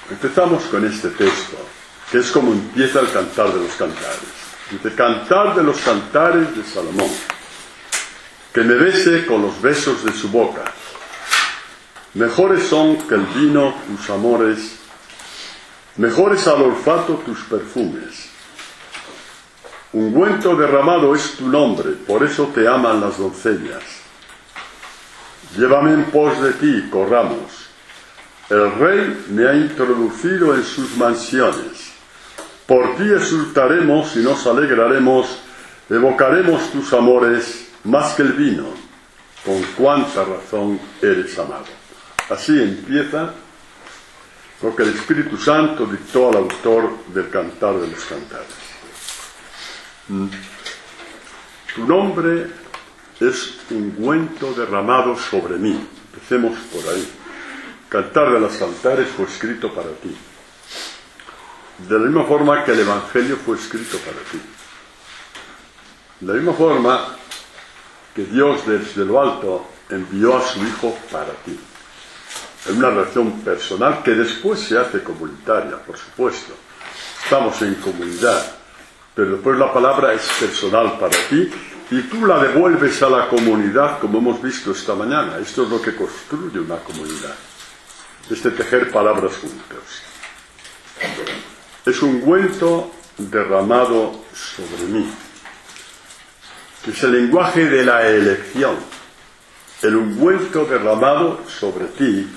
Empezamos con este texto, que es como empieza el Cantar de los Cantares. Dice: Cantar de los Cantares de Salomón, que me bese con los besos de su boca. Mejores son que el vino tus amores, mejores al olfato tus perfumes. Ungüento derramado es tu nombre, por eso te aman las doncellas. Llévame en pos de ti, corramos. El rey me ha introducido en sus mansiones. Por ti exultaremos y nos alegraremos, evocaremos tus amores más que el vino. Con cuánta razón eres amado. Así empieza lo que el Espíritu Santo dictó al autor del Cantar de los Cantares. Tu nombre es ungüento derramado sobre mí. Empecemos por ahí. Cantar de los Cantares fue escrito para ti. De la misma forma que el Evangelio fue escrito para ti. De la misma forma que Dios desde lo alto envió a su Hijo para ti. En una relación personal que después se hace comunitaria, por supuesto. Estamos en comunidad, pero después la palabra es personal para ti y tú la devuelves a la comunidad, como hemos visto esta mañana. Esto es lo que construye una comunidad. Este tejer palabras juntos. Es un ungüento derramado sobre mí. Es el lenguaje de la elección. El ungüento derramado sobre ti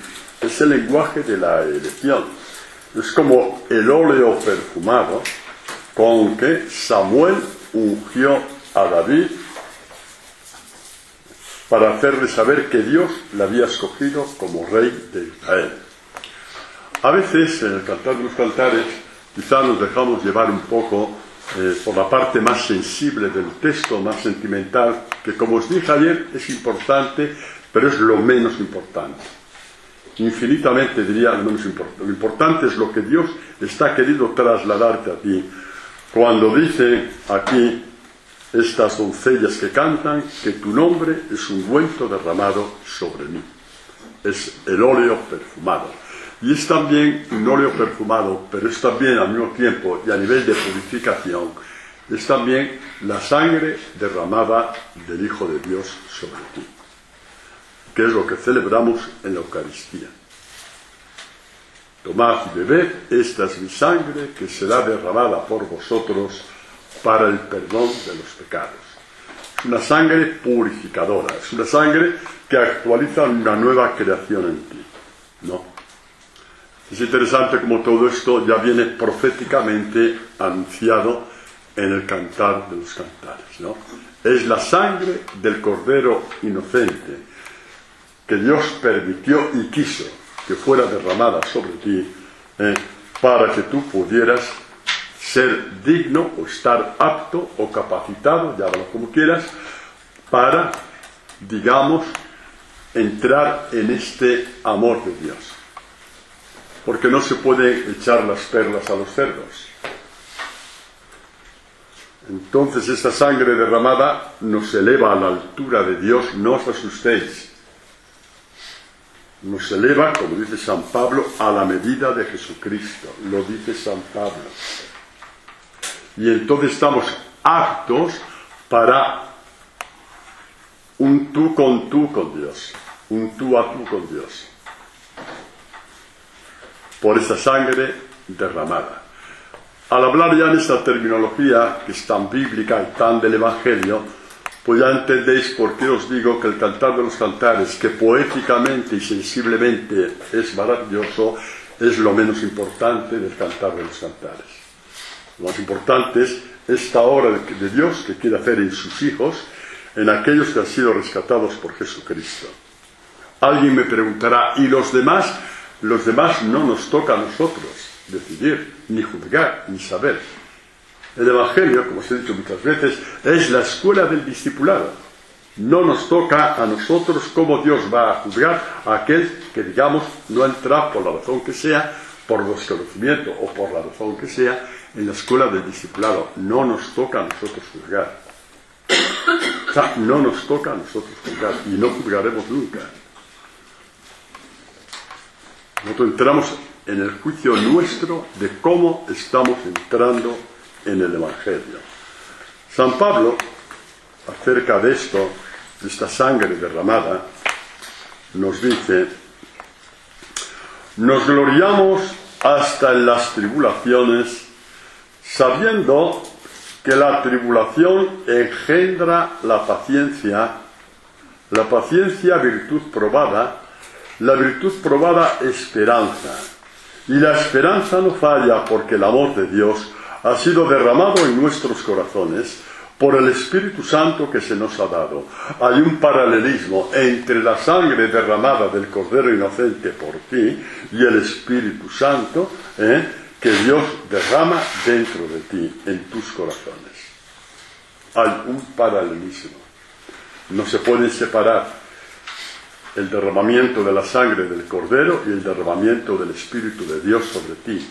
es el lenguaje de la elección. Es como el óleo perfumado con que Samuel ungió a David para hacerle saber que Dios le había escogido como rey de Israel. A veces, en el Cantar de los Cantares, quizá nos dejamos llevar un poco por la parte más sensible del texto, más sentimental, que, como os dije ayer, es importante, pero es lo menos importante. Infinitamente diría lo menos importante. Lo importante es lo que Dios está queriendo trasladarte a ti. Cuando dice aquí estas doncellas que cantan, que tu nombre es un ungüento derramado sobre mí. Es el óleo perfumado. Y es también un óleo perfumado, pero es también al mismo tiempo, y a nivel de purificación, es también la sangre derramada del Hijo de Dios sobre ti, que es lo que celebramos en la Eucaristía. Tomad y bebed, esta es mi sangre que será derramada por vosotros para el perdón de los pecados. Es una sangre purificadora, es una sangre que actualiza una nueva creación en ti. ¿No? Es interesante como todo esto ya viene proféticamente anunciado en el Cantar de los Cantares, ¿no? Es la sangre del Cordero inocente que Dios permitió y quiso que fuera derramada sobre ti para que tú pudieras ser digno o estar apto o capacitado, llámalo como quieras, para, digamos, entrar en este amor de Dios. Porque no se puede echar las perlas a los cerdos. Entonces esta sangre derramada nos eleva a la altura de Dios, no os asustéis. Nos eleva, como dice San Pablo, a la medida de Jesucristo. Lo dice San Pablo. Y entonces estamos aptos para un tú con Dios. Un tú a tú con Dios. Por esa sangre derramada. Al hablar ya en esta terminología, que es tan bíblica y tan del Evangelio, pues ya entendéis por qué os digo que el Cantar de los Cantares, que poéticamente y sensiblemente es maravilloso, es lo menos importante del Cantar de los Cantares. Lo más importante es esta obra de Dios que quiere hacer en sus hijos, en aquellos que han sido rescatados por Jesucristo. Alguien me preguntará, ¿y los demás? Los demás no nos toca a nosotros decidir, ni juzgar, ni saber. El Evangelio, como os he dicho muchas veces, es la escuela del discipulado. No nos toca a nosotros cómo Dios va a juzgar a aquel que, digamos, no entra por la razón que sea, por desconocimiento o por la razón que sea, en la escuela del discipulado. No nos toca a nosotros juzgar. O sea, no nos toca a nosotros juzgar y no juzgaremos nunca. Nosotros entramos en el juicio nuestro de cómo estamos entrando en el Evangelio. San Pablo, acerca de esto, de esta sangre derramada, nos dice: nos gloriamos hasta en las tribulaciones, sabiendo que la tribulación engendra la paciencia virtud probada, la virtud probada esperanza, y la esperanza no falla, porque el amor de Dios ha sido derramado en nuestros corazones por el Espíritu Santo que se nos ha dado. Hay un paralelismo entre la sangre derramada del Cordero Inocente por ti y el Espíritu Santo, que Dios derrama dentro de ti, en tus corazones. Hay un paralelismo. No se pueden separar el derramamiento de la sangre del Cordero y el derramamiento del Espíritu de Dios sobre ti.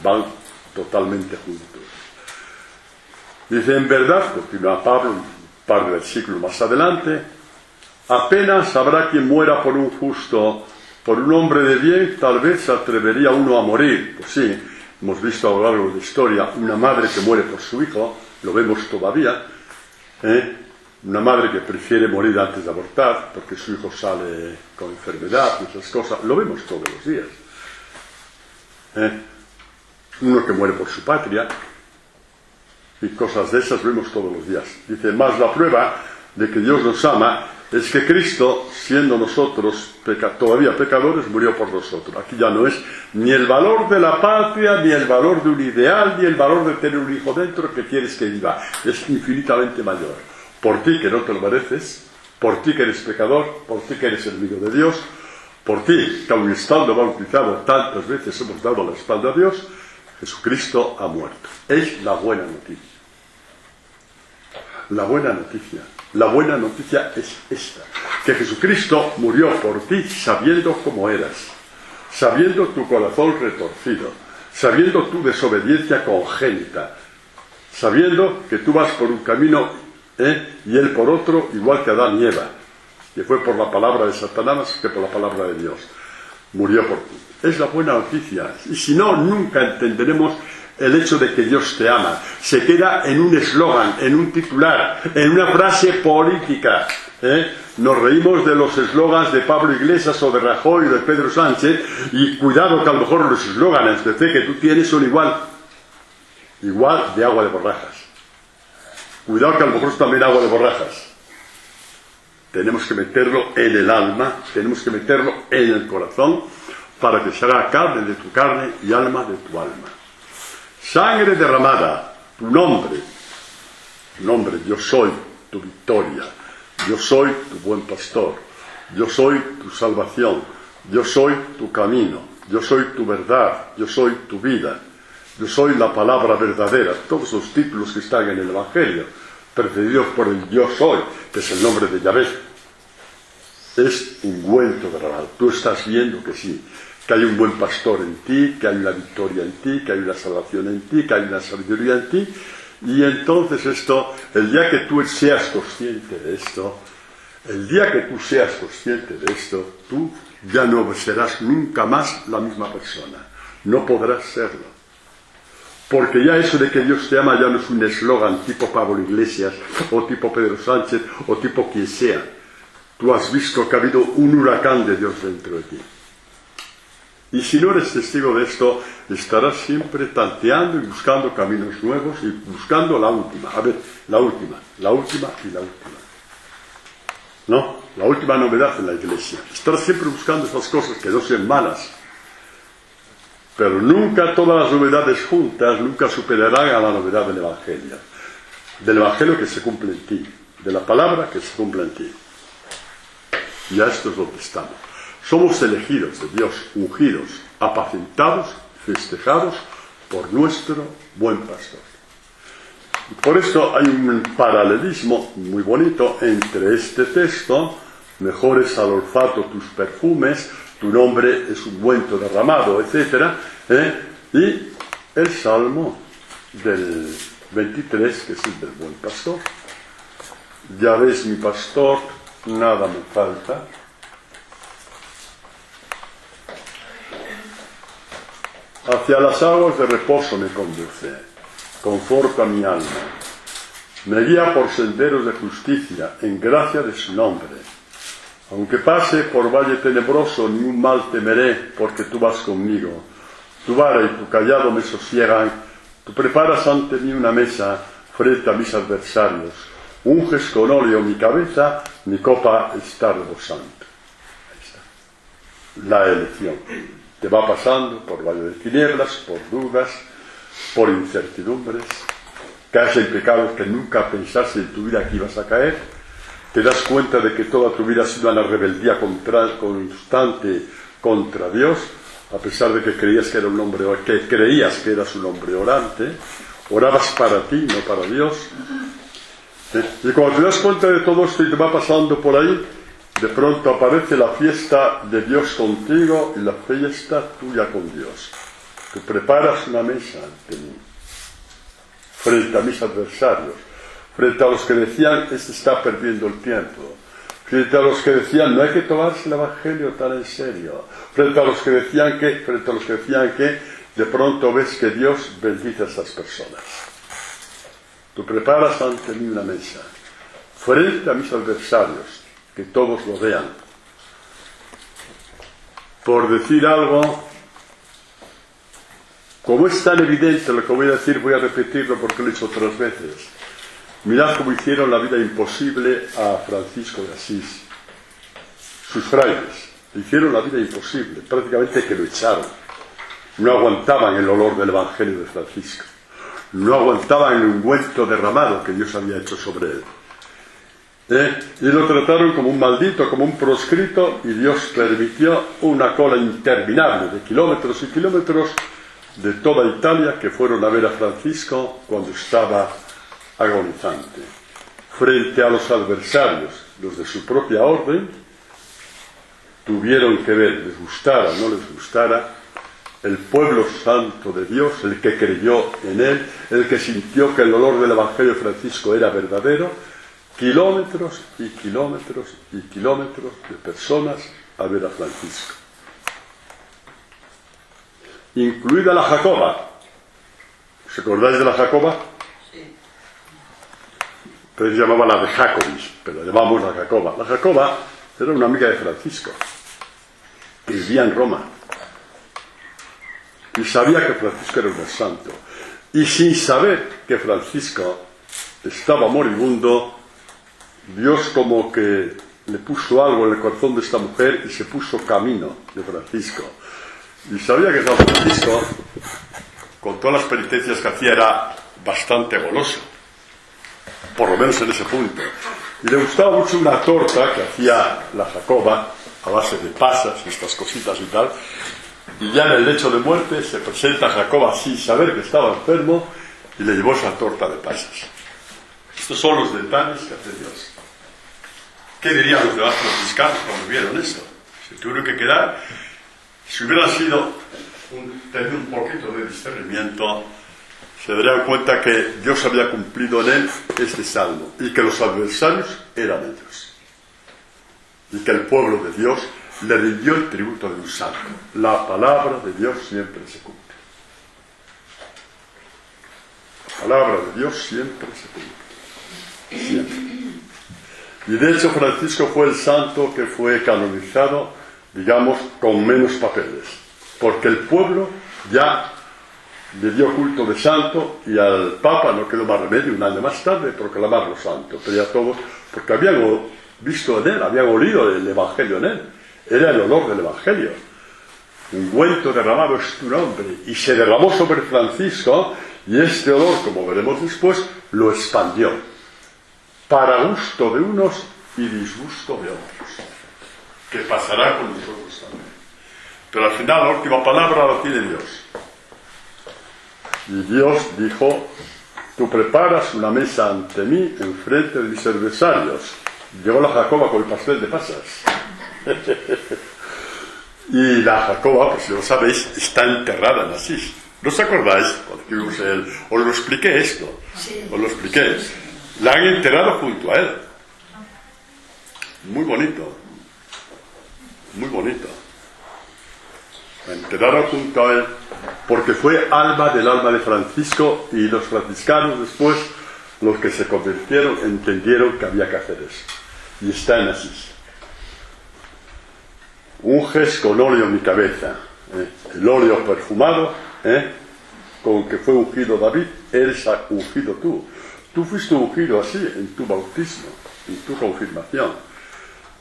Van totalmente juntos. Dice: en verdad, continúa Pablo un par de versículos más adelante, apenas habrá quien muera por un justo, por un hombre de bien, tal vez se atrevería uno a morir. Pues sí, hemos visto a lo largo de la historia una madre que muere por su hijo, lo vemos todavía, una madre que prefiere morir antes de abortar porque su hijo sale con enfermedad y esas cosas, lo vemos todos los días. Uno que muere por su patria y cosas de esas vemos todos los días. Dice: más la prueba de que Dios nos ama es que Cristo, siendo nosotros todavía pecadores, murió por nosotros. Aquí ya no es ni el valor de la patria, ni el valor de un ideal, ni el valor de tener un hijo dentro que quieres que viva. Es infinitamente mayor. Por ti, que no te lo mereces, por ti que eres pecador, por ti que eres enemigo de Dios, por ti que aun estando bautizado tantas veces hemos dado la espalda a Dios, Jesucristo ha muerto. Es la buena noticia. La buena noticia es esta: que Jesucristo murió por ti sabiendo cómo eras, sabiendo tu corazón retorcido, sabiendo tu desobediencia congénita, sabiendo que tú vas por un camino y él por otro, igual que Adán y Eva, que fue por la palabra de Satanás que por la palabra de Dios. Murió por ti. Es la buena noticia. Y si no, nunca entenderemos el hecho de que Dios te ama. Se queda en un eslogan, en un titular, en una frase política. Nos reímos de los eslogans de Pablo Iglesias o de Rajoy o de Pedro Sánchez, y cuidado que a lo mejor los eslogans de fe que tú tienes son igual de agua de borrajas. Cuidado que a lo mejor es también agua de borrajas. Tenemos que meterlo en el alma, tenemos que meterlo en el corazón, para que se haga carne de tu carne y alma de tu alma. Sangre derramada, tu nombre, yo soy tu victoria, yo soy tu buen pastor, yo soy tu salvación, yo soy tu camino, yo soy tu verdad, yo soy tu vida, yo soy la palabra verdadera. Todos los títulos que están en el Evangelio, precedidos por el yo soy, que es el nombre de Yahvé, es ungüento derramado. Tú estás viendo que sí, que hay un buen pastor en ti, que hay una victoria en ti, que hay una salvación en ti, que hay una sabiduría en ti. Y entonces esto, el día que tú seas consciente de esto, tú ya no serás nunca más la misma persona. No podrás serlo. Porque ya eso de que Dios te ama ya no es un eslogan tipo Pablo Iglesias, o tipo Pedro Sánchez, o tipo quien sea. Tú has visto que ha habido un huracán de Dios dentro de ti. Y si no eres testigo de esto, estarás siempre tanteando y buscando caminos nuevos y buscando la última. A ver, la última. ¿No? La última novedad en la Iglesia. Estarás siempre buscando esas cosas que no sean malas. Pero nunca todas las novedades juntas nunca superarán a la novedad del Evangelio. Del Evangelio que se cumple en ti. De la palabra que se cumple en ti. Y a esto es donde estamos. Somos elegidos de Dios, ungidos, apacentados, festejados por nuestro buen pastor. Por esto hay un paralelismo muy bonito entre este texto, mejores al olfato tus perfumes, tu nombre es ungüento derramado, etc., y el Salmo del 23, que es el del buen pastor. Ya ves mi pastor, nada me falta. Hacia las aguas de reposo me conduce, conforta mi alma. Me guía por senderos de justicia, en gracia de su nombre. Aunque pase por valle tenebroso, ni un mal temeré, porque tú vas conmigo. Tu vara y tu callado me sosiegan. Tú preparas ante mí una mesa frente a mis adversarios. Unges con óleo mi cabeza, mi copa está rebosante. Ahí está. La elección. Te va pasando por valle de tinieblas, por dudas, por incertidumbres. Caes en pecados que nunca pensaste en tu vida que ibas a caer. Te das cuenta de que toda tu vida ha sido una rebeldía constante contra Dios, a pesar de que creías que era un hombre, que creías que eras un hombre orante. Orabas para ti, no para Dios. Y cuando te das cuenta de todo esto y te va pasando por ahí, de pronto aparece la fiesta de Dios contigo y la fiesta tuya con Dios. Tú preparas una mesa ante mí, frente a mis adversarios, frente a los que decían, este está perdiendo el tiempo, frente a los que decían, no hay que tomarse el Evangelio tan en serio, frente a los que decían que de pronto ves que Dios bendice a esas personas. Tú preparas ante mí una mesa, frente a mis adversarios, que todos lo vean. Por decir algo, como es tan evidente lo que voy a decir, voy a repetirlo porque lo he hecho otras veces. Mirad cómo hicieron la vida imposible a Francisco de Asís. Sus frailes le hicieron la vida imposible, prácticamente que lo echaron. No aguantaban el olor del Evangelio de Francisco. No aguantaban el ungüento derramado que Dios había hecho sobre él. Y lo trataron como un maldito, como un proscrito, y Dios permitió una cola interminable de kilómetros y kilómetros de toda Italia que fueron a ver a Francisco cuando estaba agonizante. Frente a los adversarios, los de su propia orden, tuvieron que ver, les gustara o no les gustara, el pueblo santo de Dios, el que creyó en él, el que sintió que el olor del Evangelio de Francisco era verdadero, kilómetros y kilómetros y kilómetros de personas a ver a Francisco. Incluida la Jacoba. ¿Os acordáis de la Jacoba? Sí. Entonces llamaban la de Jacobis, pero la llamamos la Jacoba. La Jacoba era una amiga de Francisco, que vivía en Roma. Y sabía que Francisco era un santo. Y sin saber que Francisco estaba moribundo, Dios como que le puso algo en el corazón de esta mujer y se puso camino de Francisco. Y sabía que San Francisco, con todas las penitencias que hacía, era bastante goloso, por lo menos en ese punto. Y le gustaba mucho una torta que hacía la Jacoba a base de pasas y estas cositas y tal. Y ya en el lecho de muerte se presenta a Jacoba sin saber que estaba enfermo y le llevó esa torta de pasas. Estos son los detalles que hace Dios. ¿Qué dirían los demás franciscanos cuando vieron esto? Se tuvieron que quedar. Si hubiera sido tenido un poquito de discernimiento, se darían cuenta que Dios había cumplido en él este salmo y que los adversarios eran ellos. Y que el pueblo de Dios le rindió el tributo de un salmo. La palabra de Dios siempre se cumple. La palabra de Dios siempre se cumple. Siempre. Y de hecho Francisco fue el santo que fue canonizado, digamos, con menos papeles, porque el pueblo ya le dio culto de santo y al Papa no quedó más remedio un año más tarde proclamarlo santo, pero ya todos, porque habían visto en él, habían olido el Evangelio en él, era el olor del Evangelio. Ungüento derramado es tu nombre, y se derramó sobre Francisco, y este olor, como veremos después, lo expandió, para gusto de unos y disgusto de otros, que pasará con nosotros también. Pero al final la última palabra la tiene Dios. Y Dios dijo, Tú preparas una mesa ante mí en frente de mis adversarios. Llegó la Jacoba con el pastel de pasas. Y la Jacoba, pues si lo sabéis, está enterrada en Asís. ¿No os acordáis? Cuando vimos os lo expliqué esto. Os lo expliqué. La han enterrado junto a él. Muy bonito. Muy bonito. La enterraron junto a él porque fue alma del alma de Francisco, y los franciscanos después, los que se convirtieron, entendieron que había que hacer eso. Y está en Asís. Unges con óleo mi cabeza. El óleo perfumado, con que fue ungido David, eres ungido tú. Tú fuiste ungido así en tu bautismo, en tu confirmación.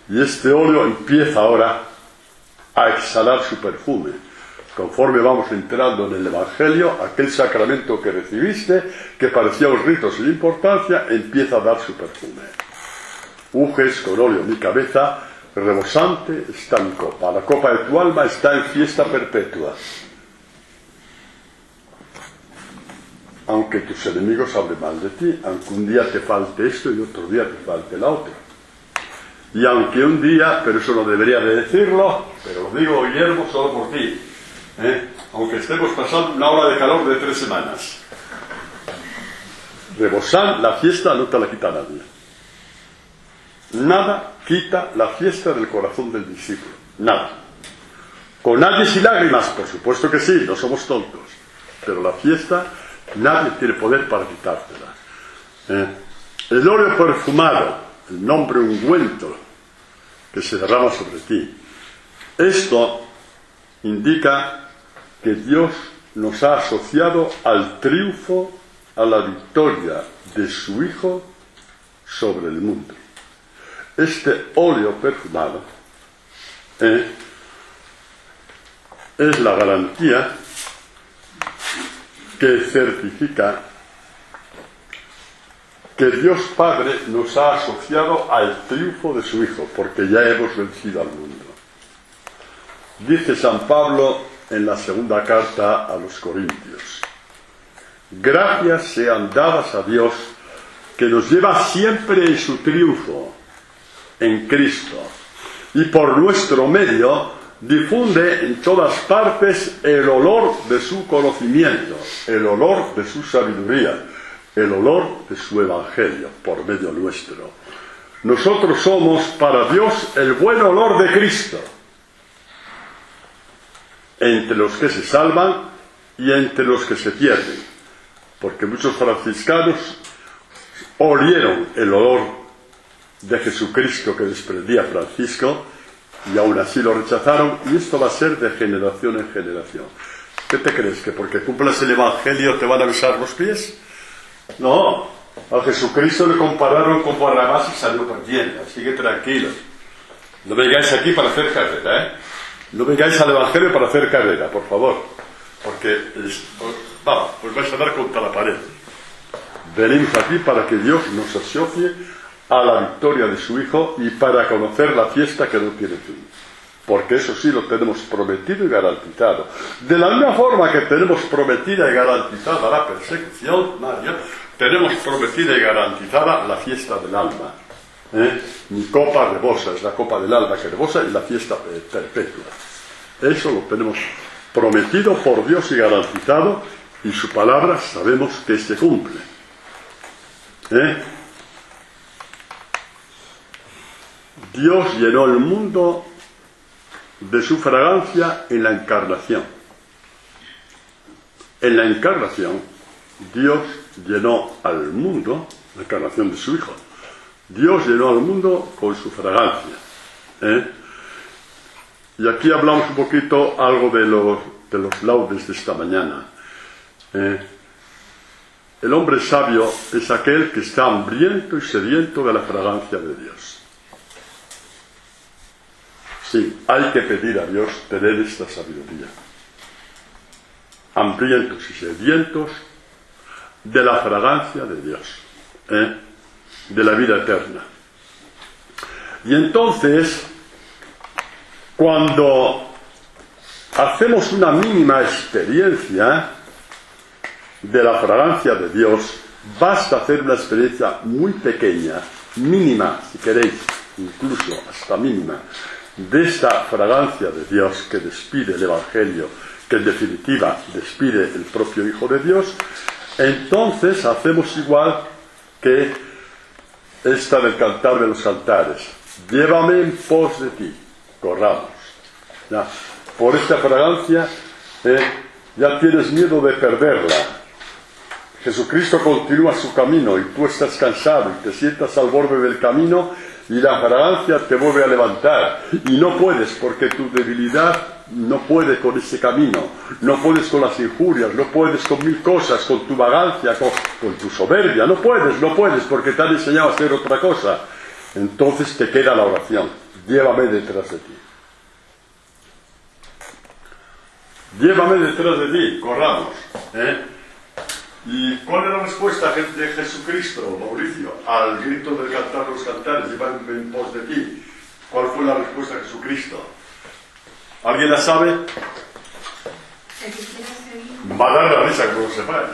Y este óleo empieza ahora a exhalar su perfume. Conforme vamos entrando en el Evangelio, aquel sacramento que recibiste, que parecía un rito sin importancia, empieza a dar su perfume. Unges con óleo mi cabeza, rebosante está mi copa. La copa de tu alma está en fiesta perpetua. Aunque tus enemigos hablen mal de ti, aunque un día te falte esto y otro día te falte la otra. Y aunque un día, pero eso no debería de decirlo, pero lo digo, Guillermo, solo por ti, aunque estemos pasando una hora de calor de 3 semanas, rebosar la fiesta no te la quita nadie. Nada quita la fiesta del corazón del discípulo. Nada. Con ayes y lágrimas, por supuesto que sí, no somos tontos. Pero la fiesta, nadie tiene poder para quitártela. El óleo perfumado, el nombre ungüento que se derrama sobre ti. Esto indica que Dios nos ha asociado al triunfo, a la victoria de su Hijo sobre el mundo. Este óleo perfumado es la garantía que certifica que Dios Padre nos ha asociado al triunfo de su Hijo, porque ya hemos vencido al mundo. Dice San Pablo en la segunda carta a los Corintios: gracias sean dadas a Dios, que nos lleva siempre en su triunfo en Cristo, y por nuestro medio difunde en todas partes el olor de su conocimiento, el olor de su sabiduría, el olor de su evangelio por medio nuestro. Nosotros somos para Dios el buen olor de Cristo, entre los que se salvan y entre los que se pierden, porque muchos franciscanos olieron el olor de Jesucristo que desprendía Francisco, y aún así lo rechazaron, y esto va a ser de generación en generación. ¿Qué te crees? ¿Que porque cumplas el Evangelio te van a besar los pies? No, a Jesucristo le compararon con Barrabás y salió perdiendo, así que tranquilos. No vengáis aquí para hacer carrera, No vengáis al Evangelio para hacer carrera, por favor, porque vamos, pues vais a dar contra la pared. Venimos aquí para que Dios nos asocie a la victoria de su Hijo y para conocer la fiesta que no tiene fin, porque eso sí lo tenemos prometido y garantizado. De la misma forma que tenemos prometida y garantizada la persecución, María, tenemos prometida y garantizada la fiesta del alma. Mi copa rebosa, es la copa del alma que rebosa, y la fiesta perpetua. Eso lo tenemos prometido por Dios y garantizado, y su palabra sabemos que se cumple. Dios llenó el mundo de su fragancia en la encarnación. En la encarnación, Dios llenó al mundo, la encarnación de su Hijo, Dios llenó al mundo con su fragancia. Y aquí hablamos un poquito algo de los laudes de esta mañana. El hombre sabio es aquel que está hambriento y sediento de la fragancia de Dios. Sí, hay que pedir a Dios tener esta sabiduría. Hambrientos y sedientos de la fragancia de Dios, de la vida eterna. Y entonces, cuando hacemos una mínima experiencia de la fragancia de Dios, basta hacer una experiencia muy pequeña, mínima, si queréis, incluso hasta mínima, de esta fragancia de Dios que despide el Evangelio, que en definitiva despide el propio Hijo de Dios. Entonces hacemos igual que esta del Cantar de los Cantares: llévame en pos de ti, corramos. Ya, por esta fragancia ya tienes miedo de perderla. Jesucristo continúa su camino y tú estás cansado y te sientas al borde del camino y la fragancia te vuelve a levantar. Y no puedes, porque tu debilidad no puede con ese camino, no puedes con las injurias, no puedes con mil cosas, con tu vagancia, con tu soberbia, no puedes porque te han enseñado a hacer otra cosa. Entonces te queda la oración: llévame detrás de ti. Llévame detrás de ti, corramos. ¿Y cuál es la respuesta de Jesucristo, Mauricio, al grito del Cantar de los Cantares: llévame en pos de ti? ¿Cuál fue la respuesta de Jesucristo? ¿Alguien la sabe? Va a dar la risa, que no lo sepáis.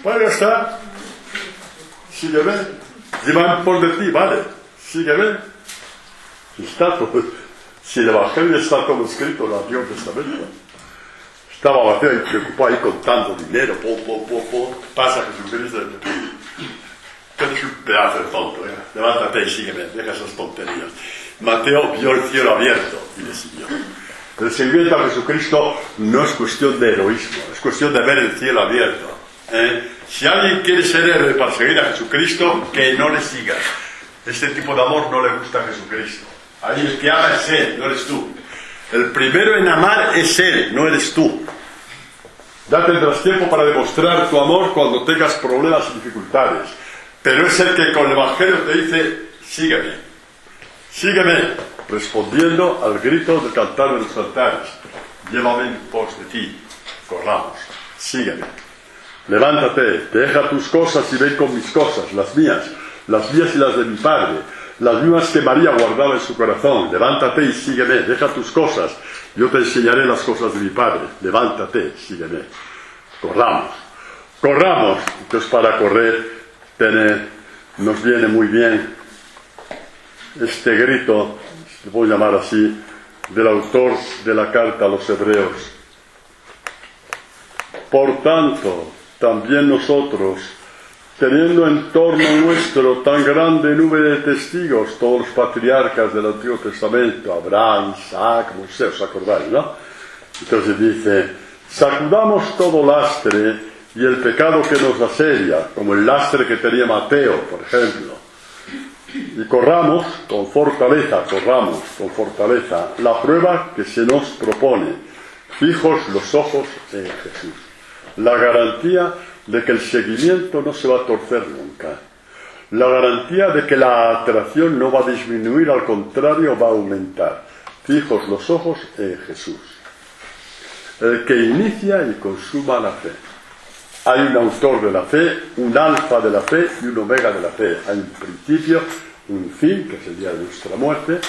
Bueno, ya está. Sígueme. Llévame en pos de ti, vale. Sígueme. Está todo. Si el Evangelio está todo escrito en el Antiguo Testamento. Estaba Mateo y preocupado ahí contando dinero. Pasa Jesucristo. Tú eres un pedazo de tonto. Levántate y sígueme. Deja esas tonterías. Mateo vio el cielo abierto y le siguió. El seguimiento a Jesucristo no es cuestión de heroísmo. Es cuestión de ver el cielo abierto. Si alguien quiere ser héroe para seguir a Jesucristo, que no le siga. Este tipo de amor no le gusta a Jesucristo. Ahí el que ama es Él, no eres tú. El primero en amar es Él, no eres tú. Ya tendrás tiempo para demostrar tu amor cuando tengas problemas y dificultades. Pero es el que con el Evangelio te dice: sígueme. Sígueme, respondiendo al grito del Cantar de los Cantares: llévame en pos de ti, corramos, sígueme. Levántate, deja tus cosas y ven con mis cosas, las mías y las de mi Padre, las mismas que María guardaba en su corazón. Levántate y sígueme, deja tus cosas, yo te enseñaré las cosas de mi Padre. Levántate, sígueme. Corramos. Entonces, para correr nos viene muy bien este grito, se puede llamar así, del autor de la carta a los Hebreos: por tanto, también nosotros, teniendo en torno nuestro tan grande nube de testigos, todos los patriarcas del Antiguo Testamento, Abraham, Isaac, Moisés, ¿os acordáis, no? Entonces dice: sacudamos todo lastre y el pecado que nos asedia, como el lastre que tenía Mateo, por ejemplo, y corramos con fortaleza la prueba que se nos propone, fijos los ojos en Jesús. La garantía de que el seguimiento no se va a torcer nunca. La garantía de que la atracción no va a disminuir, al contrario, va a aumentar. Fijos los ojos en Jesús, el que inicia y consuma la fe. Hay un autor de la fe, un alfa de la fe y un omega de la fe. Hay un principio, un fin, que es el día de nuestra muerte,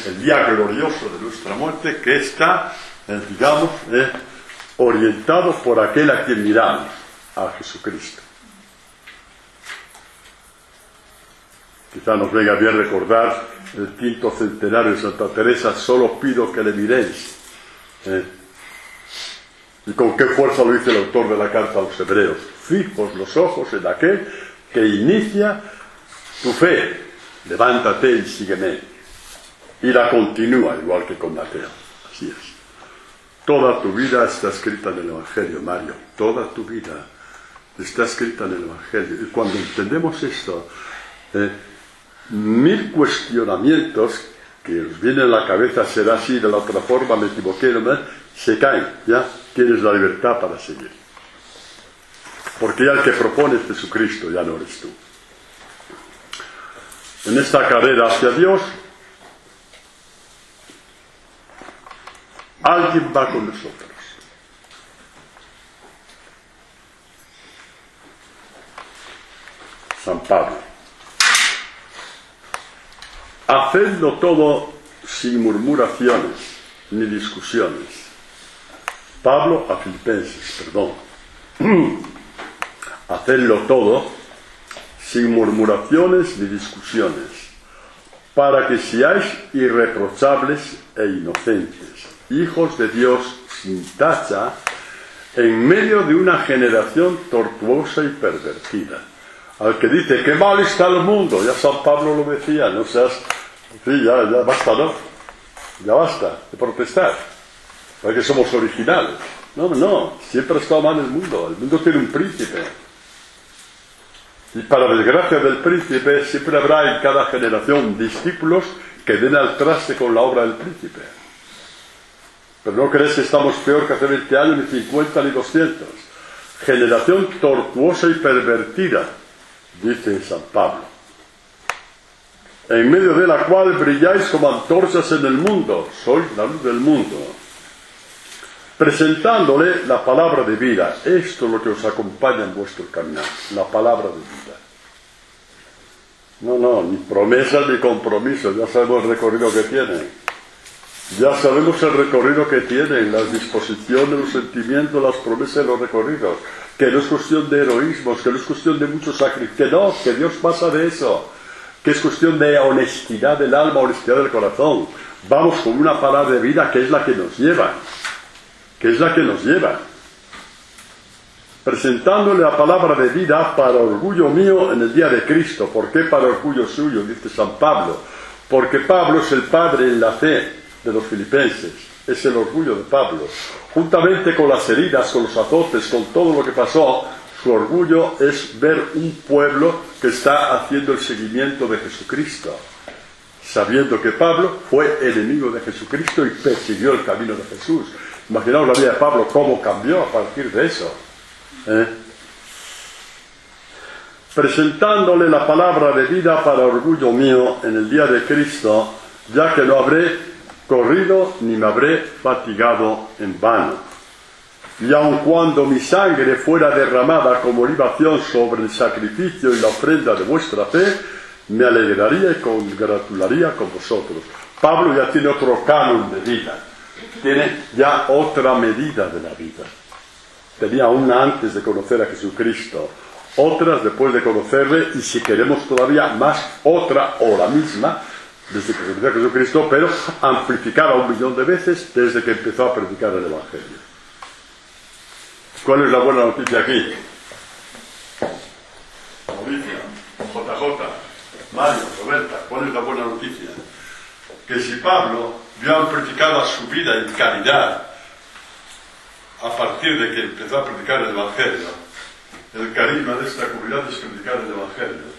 el día glorioso de nuestra muerte, que está, orientado por aquel a quien miramos, a Jesucristo. Quizá nos venga bien recordar el 5º centenario de Santa Teresa: solo pido que le miréis. Y con qué fuerza lo dice el autor de la carta a los Hebreos: fijos los ojos en aquel que inicia tu fe, levántate y sígueme. Y la continúa, igual que con Mateo. Así es. Toda tu vida está escrita en el Evangelio, Mario. Toda tu vida está escrita en el Evangelio. Y cuando entendemos esto, 1000 cuestionamientos que nos vienen a la cabeza: será así, de la otra forma, me equivoqué, ¿no? Se caen, ya tienes la libertad para seguir. Porque ya el que propone es Jesucristo, ya no eres tú. En esta carrera hacia Dios, alguien va con nosotros. San Pablo: hacedlo todo sin murmuraciones ni discusiones, Pablo a Filipenses, perdón. Hacedlo todo sin murmuraciones ni discusiones, para que seáis irreprochables e inocentes, hijos de Dios sin tacha, en medio de una generación tortuosa y pervertida. Al que dice que mal está el mundo, ya San Pablo lo decía, no seas, sí, ya basta, ¿no? Ya basta de protestar, porque somos originales. No, siempre ha estado mal el mundo tiene un príncipe. Y para desgracia del príncipe, siempre habrá en cada generación discípulos que den al traste con la obra del príncipe. Pero no crees que estamos peor que hace 20 años, ni 50, ni 200. Generación tortuosa y pervertida, dice San Pablo, en medio de la cual brilláis como antorchas en el mundo, sois la luz del mundo, presentándole la palabra de vida. Esto es lo que os acompaña en vuestro caminar, la palabra de vida. No, ni promesas ni compromisos, ya sabemos el recorrido que tienen. Ya sabemos el recorrido que tienen, las disposiciones, los sentimientos, las promesas y los recorridos. Que no es cuestión de heroísmos, que no es cuestión de mucho sacrificio, que Dios pasa de eso. Que es cuestión de honestidad del alma, honestidad del corazón. Vamos con una palabra de vida que es la que nos lleva. Presentándole la palabra de vida para orgullo mío en el día de Cristo. ¿Por qué para orgullo suyo? Dice San Pablo. Porque Pablo es el padre en la fe de los filipenses. Es el orgullo de Pablo. Juntamente con las heridas, con los azotes, con todo lo que pasó, su orgullo es ver un pueblo que está haciendo el seguimiento de Jesucristo, sabiendo que Pablo fue enemigo de Jesucristo y persiguió el camino de Jesús. Imaginaos la vida de Pablo, cómo cambió a partir de eso. Presentándole la palabra de vida para orgullo mío en el día de Cristo, ya que no habré corrido ni me habré fatigado en vano. Y aun cuando mi sangre fuera derramada como libación sobre el sacrificio y la ofrenda de vuestra fe, me alegraría y congratularía con vosotros. Pablo ya tiene otro canon de vida, tiene ya otra medida de la vida. Tenía una antes de conocer a Jesucristo, otras después de conocerle, y si queremos todavía más, otra o la misma desde que conoció a Jesucristo, pero amplificada 1.000.000 de veces desde que empezó a predicar el Evangelio. ¿Cuál es la buena noticia aquí? Mauricio, JJ, Mario, Roberta, ¿cuál es la buena noticia? Que si Pablo vio amplificada su vida en caridad a partir de que empezó a predicar el Evangelio, el carisma de esta comunidad es predicar el Evangelio.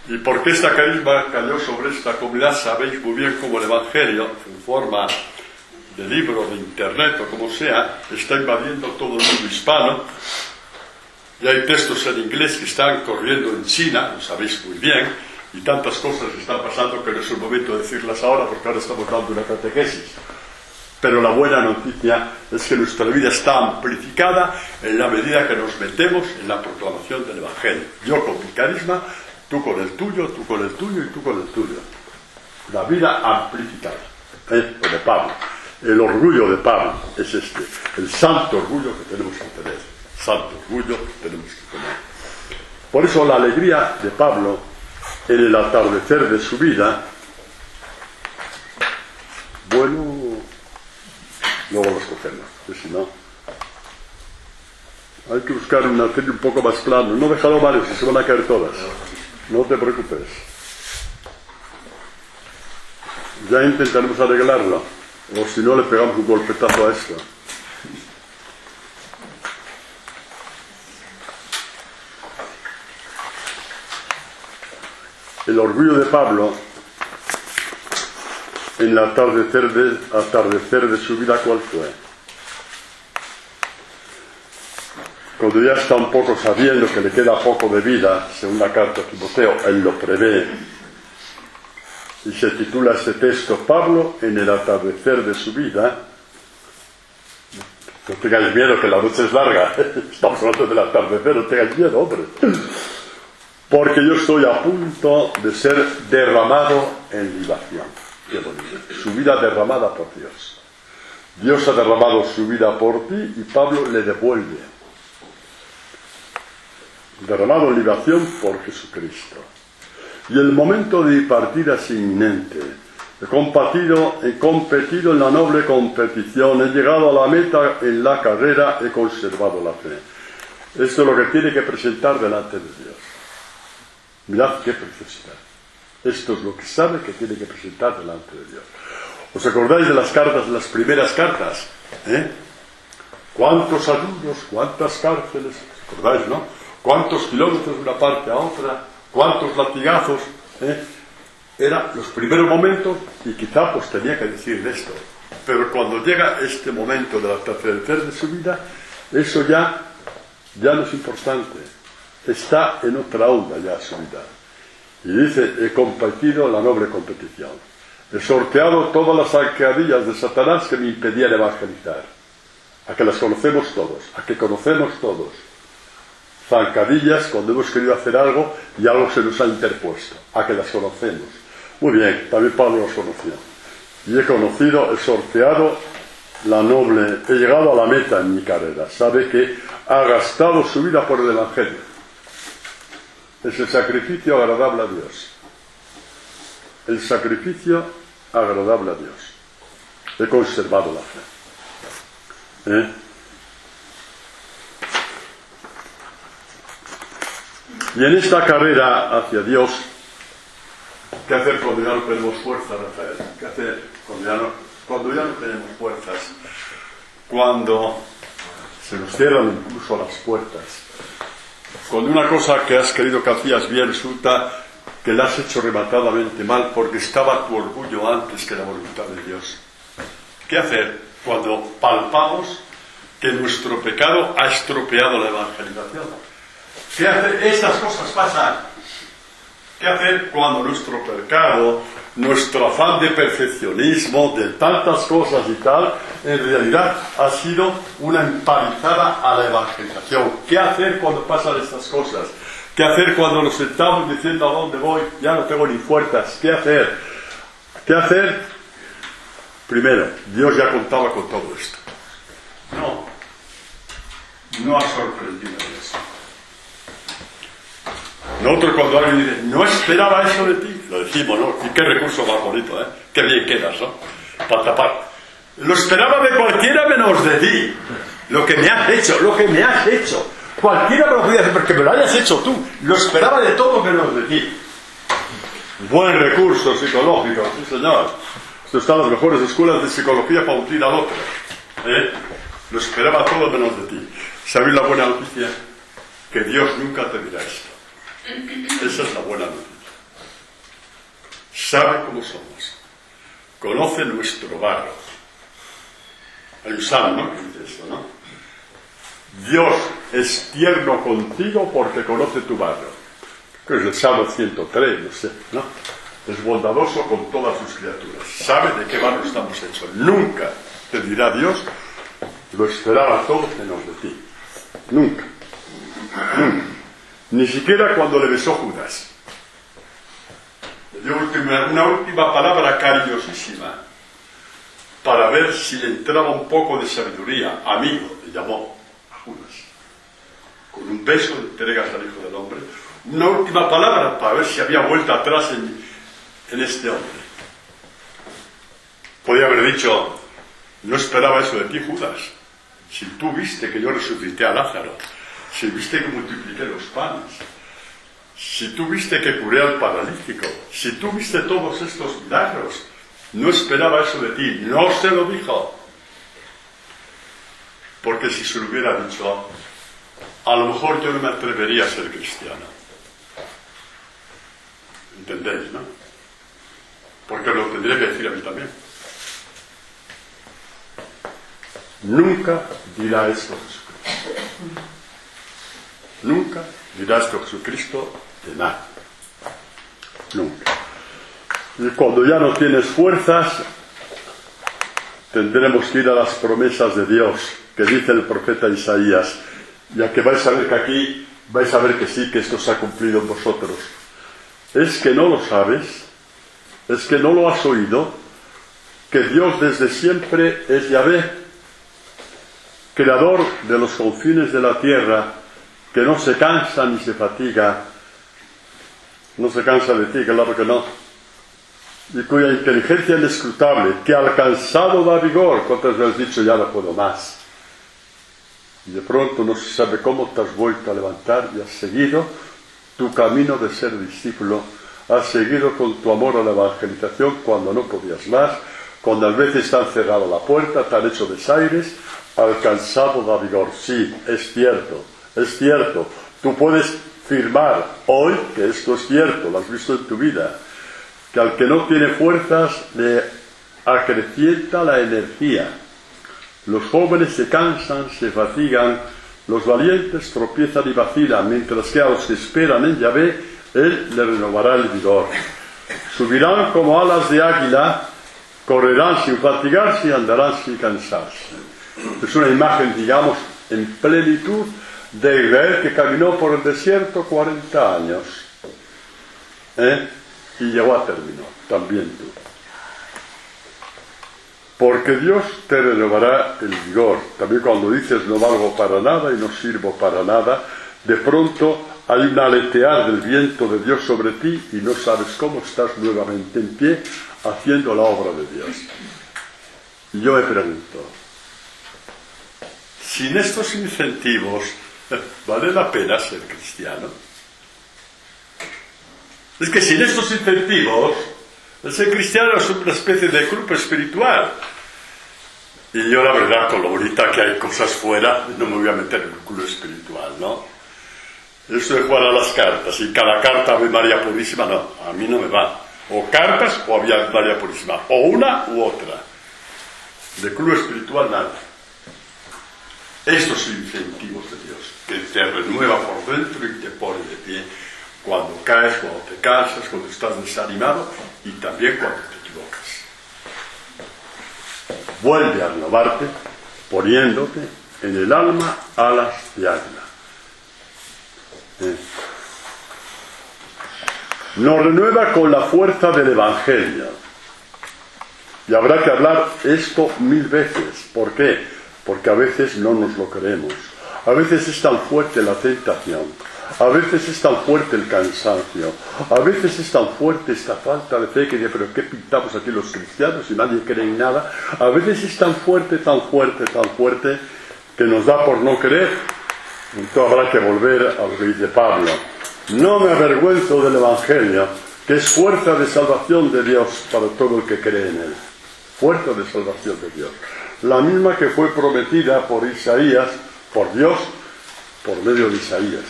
¿Y por qué esta carisma cayó sobre esta comunidad? Sabéis muy bien cómo el Evangelio, en forma de libro, de internet o como sea, está invadiendo todo el mundo hispano. Y hay textos en inglés que están corriendo en China, lo sabéis muy bien, y tantas cosas están pasando que no es el momento de decirlas ahora porque ahora estamos dando una catequesis. Pero la buena noticia es que nuestra vida está amplificada en la medida que nos metemos en la proclamación del Evangelio. Yo con mi carisma, tú con el tuyo, tú con el tuyo y tú con el tuyo. La vida amplificada. Lo de Pablo. El orgullo de Pablo es este, el santo orgullo que tenemos que tener. Santo orgullo que tenemos que tener. Por eso la alegría de Pablo en el atardecer de su vida, bueno, luego los cogemos, que si no, hay que buscar una serie un poco más plano. No déjalo varios, si se van a caer todas. No te preocupes. Ya intentaremos arreglarlo. O si no, le pegamos un golpetazo a esto. El orgullo de Pablo en el atardecer de su vida, ¿cuál fue? Cuando ya está un poco sabiendo que le queda poco de vida, según la carta a Timoteo, él lo prevé. Y se titula este texto, Pablo en el atardecer de su vida. No tengáis miedo que la noche es larga. Estamos hablando del atardecer, no tengáis miedo, hombre. Porque yo estoy a punto de ser derramado en libación. Qué bonito. Su vida derramada por Dios. Dios ha derramado su vida por ti y Pablo le devuelve. Derramado en libación por Jesucristo. Y el momento de partida es inminente. He competido en la noble competición, he llegado a la meta en la carrera, he conservado la fe. Esto es lo que tiene que presentar delante de Dios. Mirad qué preciosidad. Esto es lo que sabe que tiene que presentar delante de Dios. ¿Os acordáis de las cartas, de las primeras cartas? ¿Cuántos ayunos, cuántas cárceles? ¿Os acordáis, no? ¿Cuántos kilómetros de una parte a otra? ¿Cuántos latigazos? Eran los primeros momentos y quizá pues tenía que decir de esto. Pero cuando llega este momento de la tercera de su vida, eso ya no es importante. Está en otra onda ya su vida. Y dice, he competido la noble competición. He sorteado todas las zancadillas de Satanás que me impedían evangelizar. A que las conocemos todos, a que conocemos todos. Zancadillas cuando hemos querido hacer algo y algo se nos ha interpuesto, a que las conocemos. Muy bien, también Pablo los conoció. Y he sorteado la noble, he llegado a la meta en mi carrera. Sabe que ha gastado su vida por el Evangelio. Es el sacrificio agradable a Dios. El sacrificio agradable a Dios. He conservado la fe. Y en esta carrera hacia Dios, ¿qué hacer cuando ya no tenemos fuerza, Rafael? ¿Qué hacer cuando ya no tenemos fuerzas? Cuando se nos cierran incluso las puertas. Cuando una cosa que has querido que hacías bien resulta que la has hecho rematadamente mal porque estaba tu orgullo antes que la voluntad de Dios. ¿Qué hacer cuando palpamos que nuestro pecado ha estropeado la evangelización? ¿Qué hacer? Estas cosas pasan. ¿Qué hacer cuando nuestro pecado, nuestro afán de perfeccionismo, de tantas cosas y tal, en realidad ha sido una empalizada a la evangelización? ¿Qué hacer cuando pasan estas cosas? ¿Qué hacer cuando nos sentamos diciendo a dónde voy? Ya no tengo ni fuerzas. ¿Qué hacer? ¿Qué hacer? Primero, Dios ya contaba con todo esto. No ha sorprendido eso. Nosotros cuando alguien dice, no esperaba eso de ti, lo decimos, ¿no? Y qué recurso más bonito, ¿eh? Qué bien quedas, ¿no? Para tapar. Lo esperaba de cualquiera menos de ti. Lo que me has hecho. Cualquiera me lo podía hacer porque me lo hayas hecho tú. Lo esperaba de todo menos de ti. Buen recurso psicológico, sí señor. Esto está en las mejores escuelas de psicología para hundir al otro. Lo esperaba todo menos de ti. ¿Sabéis la buena noticia? Que Dios nunca te dirá esto. Esa es la buena noticia. Sabe cómo somos. Conoce nuestro barro. Hay un salmo, ¿no? Que dice esto, ¿no? Dios es tierno contigo porque conoce tu barro. Que es el Salmo 103, no sé, ¿no? Es bondadoso con todas sus criaturas. Sabe de qué barro estamos hechos. Nunca te dirá Dios, lo esperaba todo menos de ti. Nunca. Ni siquiera cuando le besó Judas. Le dio una última palabra cariñosísima para ver si le entraba un poco de sabiduría. Amigo, le llamó a Judas. Con un beso le entregas al Hijo del Hombre. Una última palabra para ver si había vuelta atrás en este hombre. Podía haber dicho, no esperaba eso de ti, Judas. Si tú viste que yo resucité a Lázaro, si viste que multipliqué los panes, si tú viste que curé al paralítico, si tú viste todos estos milagros, no esperaba eso de ti, no se lo dijo. Porque si se lo hubiera dicho, a lo mejor yo no me atrevería a ser cristiano. ¿Entendéis, no? Porque lo tendría que decir a mí también. Nunca dirá esto Jesucristo. Nunca dirá esto Jesucristo de nada. Nunca. Y cuando ya no tienes fuerzas, tendremos que ir a las promesas de Dios, que dice el profeta Isaías, ya que vais a ver que aquí, vais a ver que sí, que esto se ha cumplido en vosotros. ¿Es que no lo sabes? ¿Es que no lo has oído? que Dios desde siempre es Yahvé, creador de los confines de la tierra, que no se cansa ni se fatiga, no se cansa de ti, claro que no, y cuya inteligencia inescrutable, que alcanzado da vigor, ¿cuántas veces has dicho ya no puedo más? Y de pronto no se sabe cómo te has vuelto a levantar y has seguido tu camino de ser discípulo, has seguido con tu amor a la evangelización cuando no podías más, cuando a veces te han cerrado la puerta, te han hecho desaires, alcanzado da vigor. Sí, es cierto, tú puedes firmar hoy que esto es cierto, lo has visto en tu vida, que al que no tiene fuerzas le acrecienta la energía. Los jóvenes se cansan, se fatigan, los valientes tropiezan y vacilan, mientras que a los que esperan en Yahvé, Él le renovará el vigor. Subirán como alas de águila, correrán sin fatigarse y andarán sin cansarse. Es una imagen, digamos, en plenitud de Israel que caminó por el desierto 40 años. Y llegó a término, también tú. Porque Dios te renovará el vigor. También cuando dices no valgo para nada y no sirvo para nada, de pronto hay un aletear del viento de Dios sobre ti y no sabes cómo estás nuevamente en pie haciendo la obra de Dios. Y yo me pregunto, sin estos incentivos, ¿vale la pena ser cristiano? Es que sin estos incentivos, el ser cristiano es una especie de club espiritual. Y yo la verdad, con lo bonita que hay cosas fuera, no me voy a meter en el club espiritual, ¿no? Eso de jugar a las cartas, y cada carta Ave María Purísima, no, a mí no me va. O cartas o Ave María Purísima, o una u otra. De club espiritual nada. Estos incentivos de Dios, que te renueva por dentro y te pone de pie cuando caes, cuando te cansas, cuando estás desanimado y también cuando te equivocas. Vuelve a renovarte poniéndote en el alma alas de águila. Nos renueva con la fuerza del Evangelio. Y habrá que hablar esto 1000 veces. ¿Por qué? Porque a veces no nos lo creemos. A veces es tan fuerte la tentación. A veces es tan fuerte el cansancio. A veces es tan fuerte esta falta de fe que dice, pero ¿qué pintamos aquí los cristianos si nadie cree en nada? A veces es tan fuerte que nos da por no creer. Entonces habrá que volver a lo que dice Pablo. No me avergüenzo del Evangelio, que es fuerza de salvación de Dios para todo el que cree en él. Fuerza de salvación de Dios. La misma que fue prometida por Isaías, por Dios, por medio de Isaías.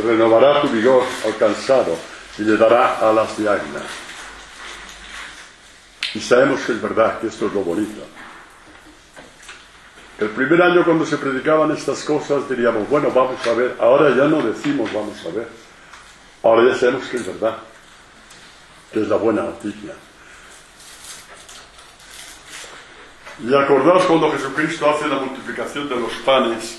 Renovará tu vigor alcanzado y le dará alas de águila. Y sabemos que es verdad, que esto es lo bonito. El primer año cuando se predicaban estas cosas diríamos, bueno, vamos a ver. Ahora ya no decimos vamos a ver. Ahora ya sabemos que es verdad, que es la buena noticia. Y acordaos cuando Jesucristo hace la multiplicación de los panes.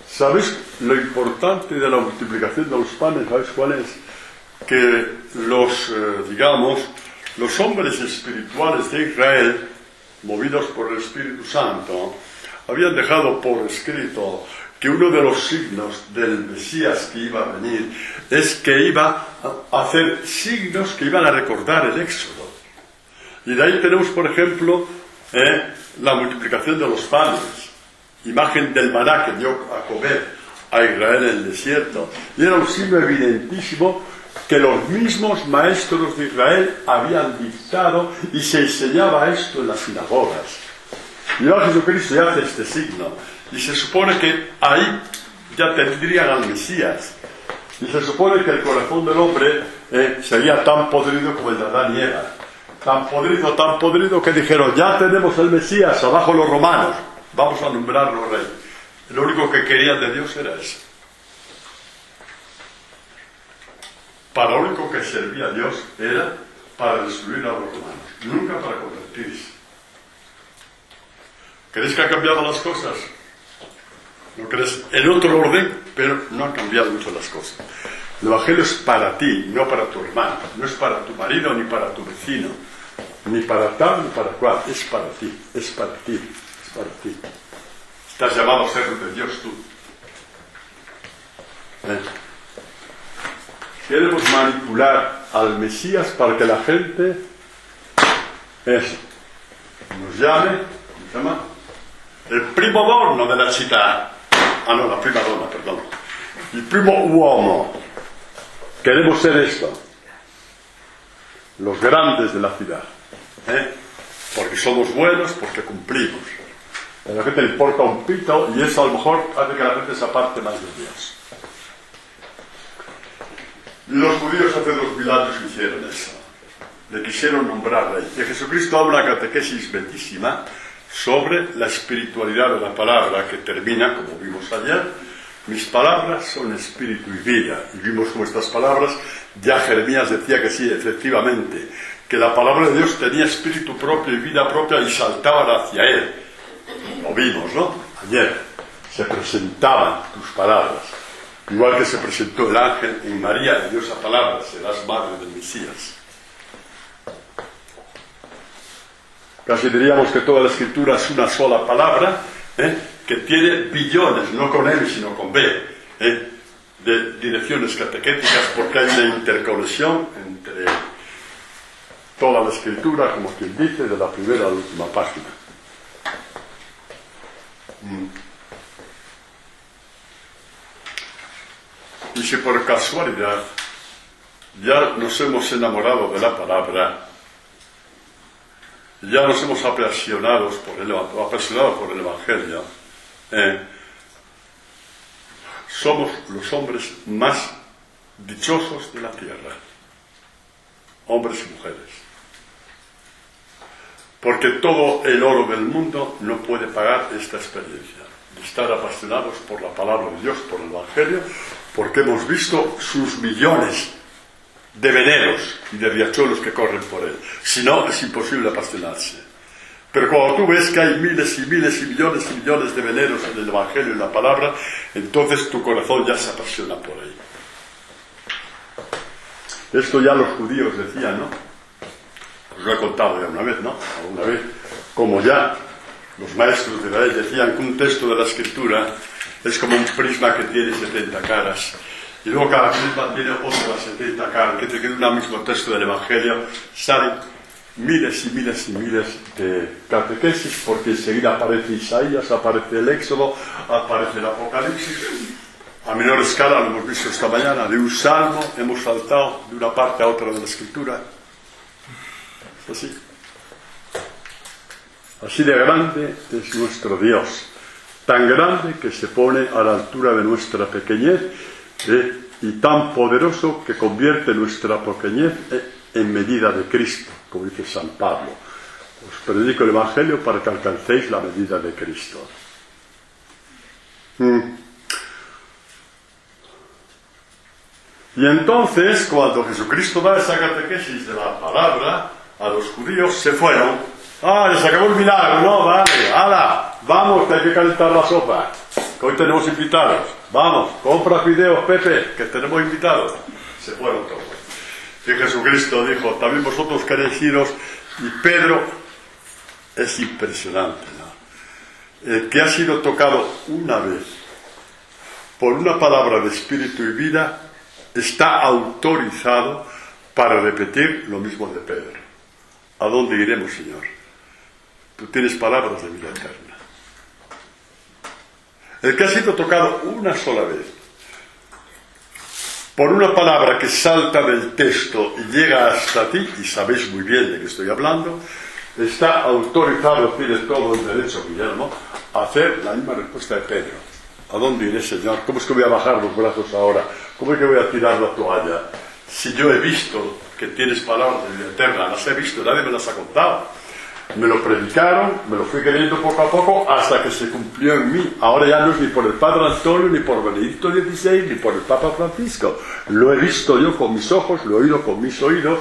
¿Sabéis lo importante de la multiplicación de los panes? ¿Sabéis cuál es? Que los hombres espirituales de Israel, movidos por el Espíritu Santo, habían dejado por escrito que uno de los signos del Mesías que iba a venir es que iba a hacer signos que iban a recordar el Éxodo. Y de ahí tenemos, por ejemplo, la multiplicación de los panes, imagen del maná que dio a comer a Israel en el desierto. Y era un signo evidentísimo que los mismos maestros de Israel habían dictado y se enseñaba esto en las sinagogas. Y ahora Jesucristo ya hace este signo. Y se supone que ahí ya tendrían al Mesías. Y se supone que el corazón del hombre sería tan podrido como el de Adán y Eva. Tan podrido que dijeron, ya tenemos el Mesías, abajo los romanos, vamos a nombrarlo rey. Lo único que querían de Dios era eso. Para lo único que servía a Dios era para destruir a los romanos, nunca para convertirse. ¿Crees que ha cambiado las cosas? ¿No crees? En otro orden, pero no han cambiado mucho las cosas. El Evangelio es para ti, no para tu hermano. No es para tu marido ni para tu vecino. Ni para tal ni para cual. Es para ti, es para ti, es para ti. Estás llamado a ser de Dios tú. Queremos manipular al Mesías para que la gente nos llame, ¿cómo se llama? El primo dono de la città. Ah no, la prima donna, perdón. El primo uomo. Queremos ser esto. Los grandes de la ciudad. Porque somos buenos, porque cumplimos. A la gente le importa un pito y eso a lo mejor hace que la gente se aparte más de Dios. Los judíos hace 2000 años hicieron eso. Le quisieron nombrar rey. Y Jesucristo da una catequesis bellísima sobre la espiritualidad de la palabra, que termina, como vimos ayer: mis palabras son espíritu y vida. Y vimos como estas palabras, ya Jeremías decía que sí, efectivamente, que la palabra de Dios tenía espíritu propio y vida propia y saltaban hacia él. Lo vimos, ¿no? Ayer se presentaban tus palabras, igual que se presentó el ángel en María, y dio esa palabra: serás madre del Mesías. Casi diríamos que toda la escritura es una sola palabra, que tiene billones, no con M sino con B, de direcciones catequéticas, porque hay una interconexión entre toda la escritura, como quien dice, de la primera a la última página. Y si por casualidad ya nos hemos enamorado de la palabra, ya nos hemos apasionado por el Evangelio, somos los hombres más dichosos de la tierra, hombres y mujeres, porque todo el oro del mundo no puede pagar esta experiencia de estar apasionados por la palabra de Dios, por el Evangelio, porque hemos visto sus millones de veneros y de riachuelos que corren por él. Si no, es imposible apasionarse. Pero cuando tú ves que hay miles y miles y millones de veneros en el Evangelio y en la palabra, entonces tu corazón ya se apasiona por él. Esto ya los judíos decían, ¿no? Os lo he contado ya una vez, ¿no? Alguna vez, como ya los maestros de la ley decían que un texto de la Escritura es como un prisma que tiene 70 caras. Y luego cada prisma tiene otras 70 caras, que de un mismo texto del Evangelio salen miles y miles y miles de catequesis, porque enseguida aparece Isaías, aparece el Éxodo, aparece el Apocalipsis. A menor escala, lo hemos visto esta mañana, de un salmo hemos saltado de una parte a otra de la Escritura. Es así. Así de grande es nuestro Dios, tan grande que se pone a la altura de nuestra pequeñez, y tan poderoso que convierte nuestra pequeñez en medida de Cristo, como dice San Pablo. Os predico el Evangelio para que alcancéis la medida de Cristo. Y entonces, cuando Jesucristo da esa catequesis de la palabra a los judíos, se fueron. Les acabó el milagro, ¿no? Vale, ¡hala! Vamos, que hay que calentar la sopa, que hoy tenemos invitados. Vamos, compra fideos, Pepe, que tenemos invitados. Se fueron todos. Y Jesucristo dijo: también vosotros queréis iros. Y Pedro, es impresionante, ¿no? El que ha sido tocado una vez por una palabra de espíritu y vida está autorizado para repetir lo mismo de Pedro. ¿A dónde iremos, Señor? Tú tienes palabras de vida eterna. El que ha sido tocado una sola vez por una palabra que salta del texto y llega hasta ti, y sabéis muy bien de qué estoy hablando, está autorizado, tiene todo el derecho, Guillermo, a hacer la misma respuesta de Pedro. ¿A dónde iré, Señor? ¿Cómo es que voy a bajar los brazos ahora? ¿Cómo es que voy a tirar la toalla? Si yo he visto que tienes palabras de vida eterna, las he visto, nadie me las ha contado. Me lo predicaron, me lo fui creyendo poco a poco hasta que se cumplió en mí. Ahora ya no es ni por el Padre Antonio, ni por Benedicto XVI, ni por el Papa Francisco. Lo he visto yo con mis ojos, lo he oído con mis oídos,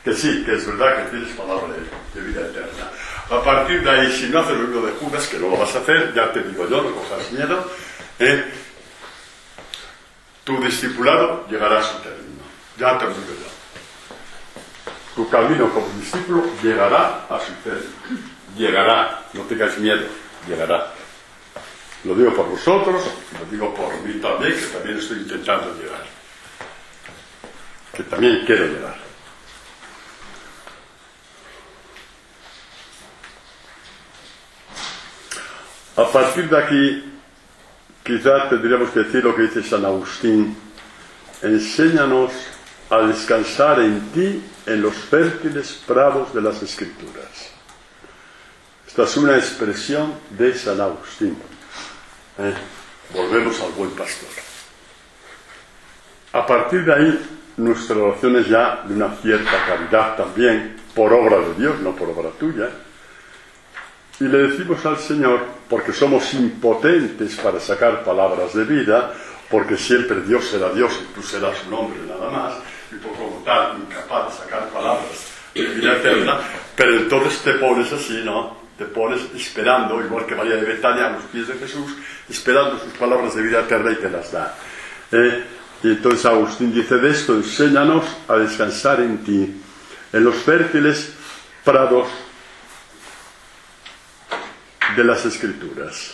que sí, que es verdad que tienes palabra de vida eterna. A partir de ahí, si no haces lo mismo de Judas, que no lo vas a hacer, ya te digo yo, no cojas miedo, tu discipulado llegará a su término. Ya te lo digo yo. Tu camino como discípulo llegará a su término. Llegará, no tengáis miedo, llegará. Lo digo por vosotros, lo digo por mí también, que también estoy intentando llegar. Que también quiero llegar. A partir de aquí, quizás tendríamos que decir lo que dice San Agustín: enséñanos a descansar en ti, en los fértiles prados de las Escrituras. Esta es una expresión de San Agustín. Volvemos al buen pastor. A partir de ahí, nuestra oración es ya de una cierta calidad también, por obra de Dios, no por obra tuya. Y le decimos al Señor, porque somos impotentes para sacar palabras de vida, porque siempre Dios será Dios y tú serás un hombre nada más, y por como tal, incapaz de sacar palabras de vida eterna, pero entonces te pones así, ¿no? Te pones esperando, igual que María de Betania a los pies de Jesús, esperando sus palabras de vida eterna y te las da. Y entonces Agustín dice de esto: enséñanos a descansar en ti, en los fértiles prados de las Escrituras.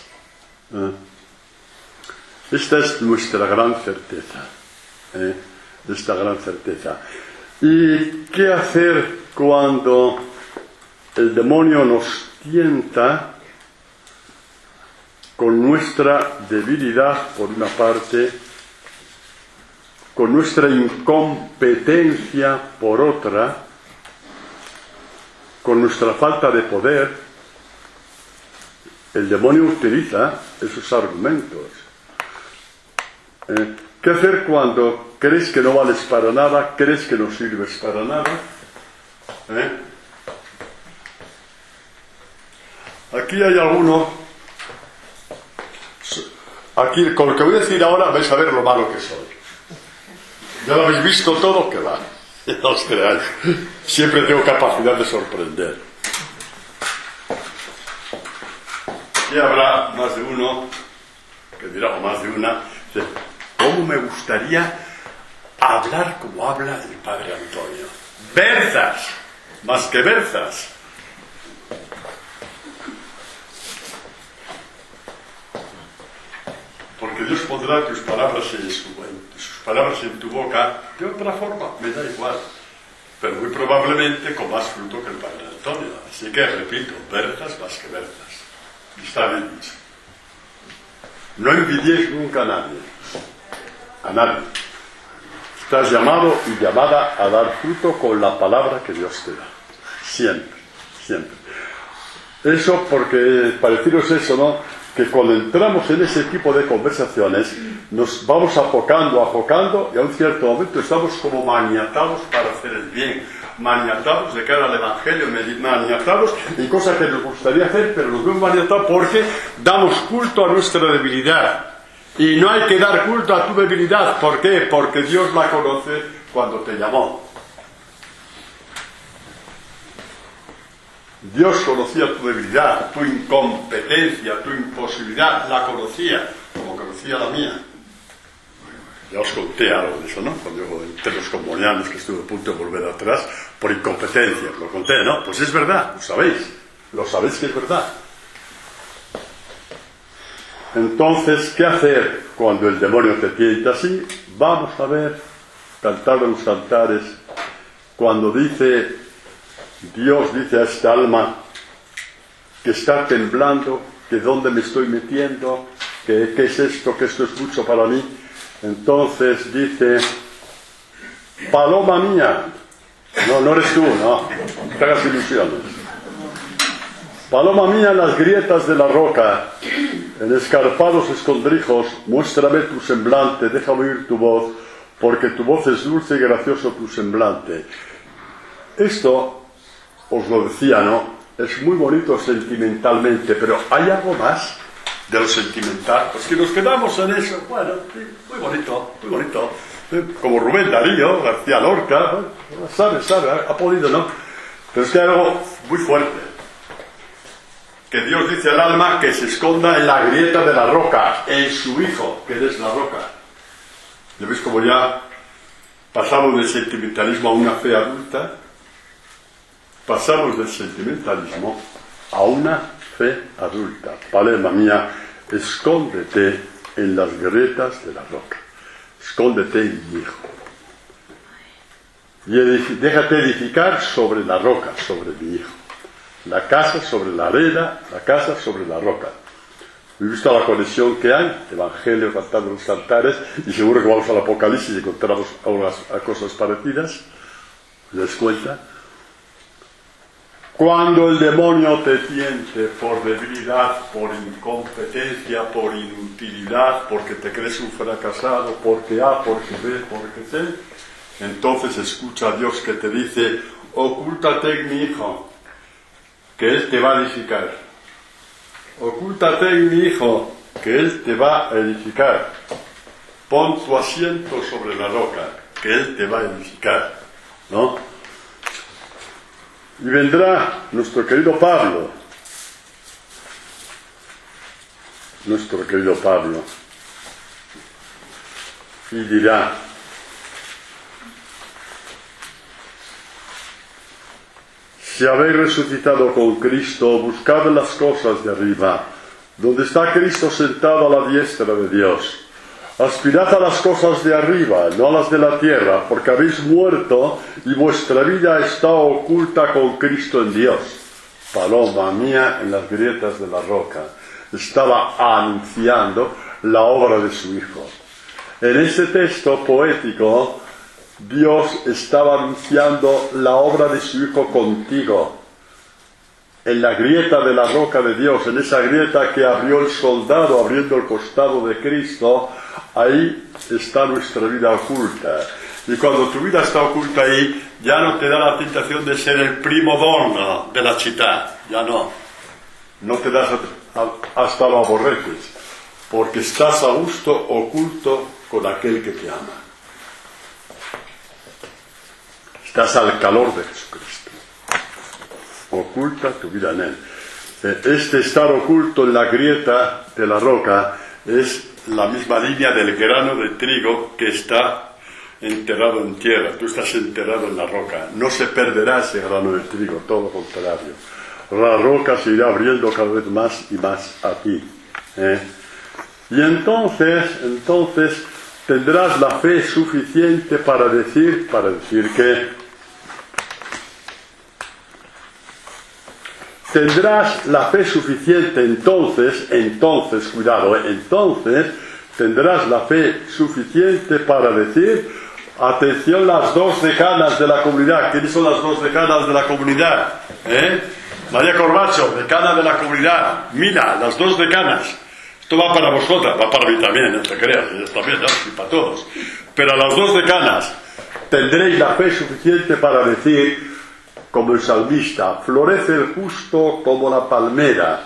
Esta es nuestra gran certeza. Esta gran certeza. ¿Y qué hacer cuando el demonio nos tienta con nuestra debilidad por una parte, con nuestra incompetencia por otra, con nuestra falta de poder? El demonio utiliza esos argumentos. ¿Qué hacer cuando crees que no vales para nada, crees que no sirves para nada? Aquí hay alguno. Aquí, con lo que voy a decir ahora, vais a ver lo malo que soy. Ya lo habéis visto todo, que va. No os creáis. Siempre tengo capacidad de sorprender. Y habrá más de uno que dirá, o más de una, ¿cómo me gustaría hablar como habla el Padre Antonio? Berzas, más que berzas. Porque Dios pondrá tus palabras en tu boca de otra forma, me da igual, pero muy probablemente con más fruto que el Padre Antonio. Así que repito, berzas más que berzas. Está bien dicho. No envidiéis nunca a nadie. A nadie. Estás llamado y llamada a dar fruto con la palabra que Dios te da. Siempre, siempre. Eso porque, para deciros eso, ¿no? Que cuando entramos en ese tipo de conversaciones, nos vamos afocando, y a un cierto momento estamos como maniatados para hacer el bien. Maniatados de cara al Evangelio, maniatados en cosas que nos gustaría hacer, pero nos vemos maniatados porque damos culto a nuestra debilidad. Y no hay que dar culto a tu debilidad. ¿Por qué? Porque Dios la conoce cuando te llamó. Dios conocía tu debilidad, tu incompetencia, tu imposibilidad, la conocía, como conocía la mía. Ya os conté algo de eso, ¿no? Cuando yo entre los comunianos que estuve a punto de volver atrás por incompetencia, lo conté, ¿no? Pues es verdad, lo sabéis que es verdad. Entonces, ¿qué hacer cuando el demonio te tienta así? Vamos a ver, cantar en los cantares, cuando dice, Dios dice a esta alma que está temblando, que dónde me estoy metiendo, que qué es esto, que esto es mucho para mí. Entonces dice, paloma mía, no eres tú, no te hagas ilusiones. Paloma mía en las grietas de la roca, en escarpados escondrijos, muéstrame tu semblante, déjame oír tu voz, porque tu voz es dulce y gracioso tu semblante. Esto, os lo decía, ¿no? Es muy bonito sentimentalmente, pero hay algo más de lo sentimental, pues que nos quedamos en eso. Bueno, sí, muy bonito, muy bonito. Como Rubén Darío, García Lorca, sabe, ha podido, ¿no? Pero es que hay algo muy fuerte. Que Dios dice al alma que se esconda en la grieta de la roca, en su Hijo, que es la roca. ¿Ya ves cómo ya pasamos del sentimentalismo a una fe adulta? Pasamos del sentimentalismo a una fe adulta. Paloma mía, escóndete en las grietas de la roca. Escóndete en mi hijo. Y déjate edificar sobre la roca, sobre mi hijo. La casa sobre la arena, la casa sobre la roca. ¿He visto la conexión que hay? Evangelio cantando los altares, y seguro que vamos al Apocalipsis y encontramos a cosas parecidas. ¿Te das cuenta? Cuando el demonio te tiente por debilidad, por incompetencia, por inutilidad, porque te crees un fracasado, porque A, porque B, porque C, entonces escucha a Dios que te dice: ocúltate en mi hijo, que Él te va a edificar. Ocúltate en mi hijo, que Él te va a edificar. Pon tu asiento sobre la roca, que Él te va a edificar. ¿No? Y vendrá nuestro querido Pablo, y dirá: si habéis resucitado con Cristo, buscad las cosas de arriba, donde está Cristo sentado a la diestra de Dios. Aspirad a las cosas de arriba, no a las de la tierra, porque habéis muerto y vuestra vida está oculta con Cristo en Dios. Paloma mía, en las grietas de la roca, estaba anunciando la obra de su Hijo. En ese texto poético, Dios estaba anunciando la obra de su Hijo contigo. En la grieta de la roca de Dios, en esa grieta que abrió el soldado abriendo el costado de Cristo, ahí está nuestra vida oculta. Y cuando tu vida está oculta ahí, ya no te da la tentación de ser el primo dono de la città, ya no. No te das, hasta lo aborreces, porque estás a gusto oculto con aquel que te ama. Estás al calor de Jesucristo. Oculta tu vida en Él. Este estar oculto en la grieta de la roca es la misma línea del grano de trigo que está enterrado en tierra. Tú estás enterrado en la roca. No se perderá ese grano de trigo, todo lo contrario. La roca se irá abriendo cada vez más y más a ti. Y entonces tendrás la fe suficiente para decir que tendrás la fe suficiente entonces tendrás la fe suficiente para decir: atención, las dos decanas de la comunidad. ¿Quiénes son las dos decanas de la comunidad? María Corbacho, decana de la comunidad. Mira, las dos decanas. Esto va para vosotras, va para mí también, no te creas, también, ¿no? Y para todos. Pero a las dos decanas tendréis la fe suficiente para decir, como el salmista: florece el justo como la palmera,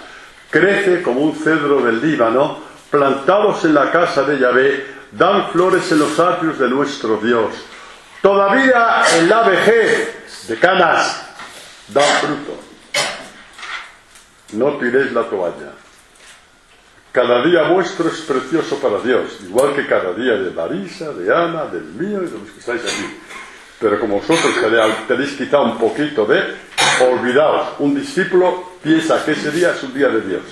crece como un cedro del Líbano, plantados en la casa de Yahvé, dan flores en los atrios de nuestro Dios. Todavía en la vejez, decanas, dan fruto. No tiréis la toalla. Cada día vuestro es precioso para Dios, igual que cada día de Marisa, de Ana, del mío y de los que estáis aquí. Pero como vosotros tenéis quizá un poquito de olvidaos. Un discípulo piensa que ese día es un día de Dios,